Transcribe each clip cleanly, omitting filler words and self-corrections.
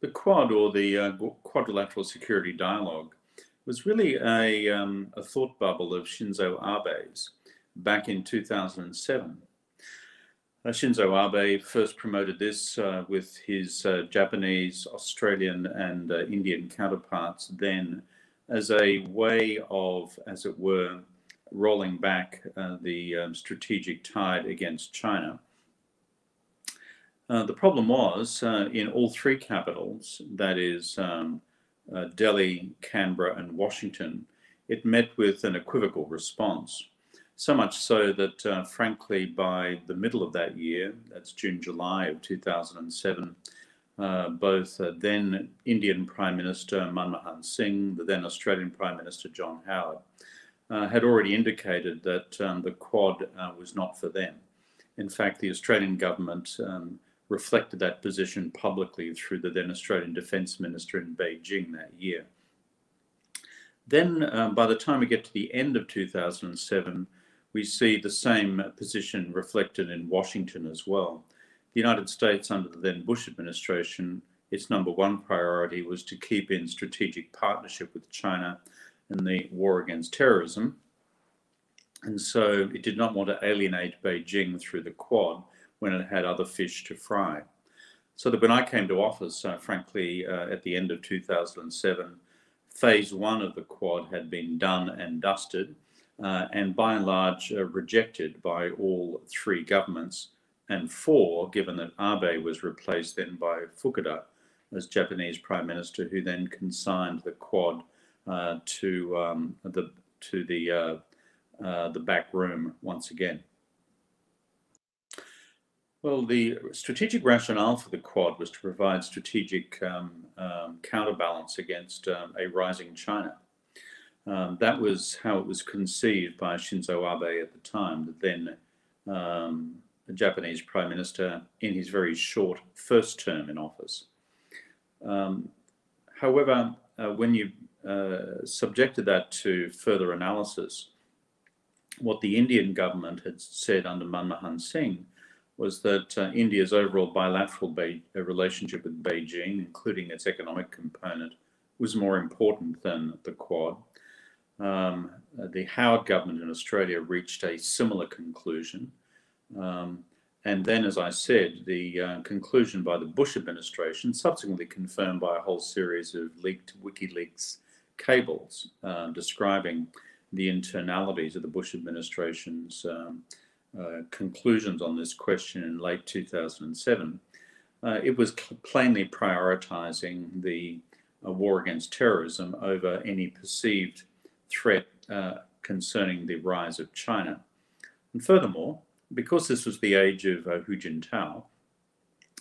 The Quad, or the Quadrilateral Security Dialogue, was really a thought bubble of Shinzo Abe's back in 2007. Shinzo Abe first promoted this with his Japanese, Australian, and Indian counterparts then as a way of, as it were, rolling back the strategic tide against China. The problem was in all three capitals, that is Delhi, Canberra, and Washington, it met with an equivocal response. So much so that, frankly, by the middle of that year, that's June, July of 2007, both then Indian Prime Minister Manmohan Singh, the then Australian Prime Minister John Howard, had already indicated that the Quad was not for them. In fact, the Australian government reflected that position publicly through the then Australian Defence Minister in Beijing that year. Then, by the time we get to the end of 2007, we see the same position reflected in Washington as well. The United States, under the then Bush administration, its number one priority was to keep in strategic partnership with China in the war against terrorism. And so it did not want to alienate Beijing through the Quad when it had other fish to fry. So that when I came to office, frankly, at the end of 2007, phase one of the Quad had been done and dusted, and by and large rejected by all three governments, and four, given that Abe was replaced then by Fukuda as Japanese Prime Minister, who then consigned the Quad to the back room once again. Well, the strategic rationale for the Quad was to provide strategic counterbalance against a rising China. That was how it was conceived by Shinzo Abe at the time, the then Japanese Prime Minister in his very short first term in office. However, when you subjected that to further analysis, what the Indian government had said under Manmohan Singh was that India's overall bilateral relationship with Beijing, including its economic component, was more important than the Quad. The Howard government in Australia reached a similar conclusion. And then, as I said, the conclusion by the Bush administration, subsequently confirmed by a whole series of leaked WikiLeaks cables describing the internalities of the Bush administration's conclusions on this question in late 2007, it was plainly prioritizing the war against terrorism over any perceived threat concerning the rise of China. And furthermore, because this was the age of Hu Jintao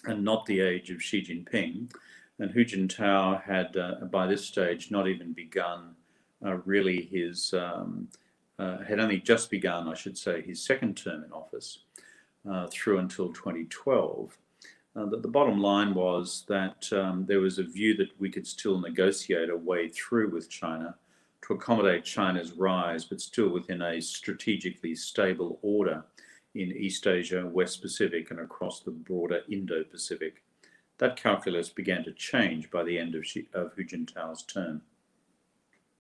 and not the age of Xi Jinping, and Hu Jintao had by this stage not even begun really his had only just begun, I should say, his second term in office through until 2012. The bottom line was that there was a view that we could still negotiate a way through with China to accommodate China's rise, but still within a strategically stable order in East Asia, West Pacific, and across the broader Indo-Pacific. That calculus began to change by the end of Hu Jintao's term.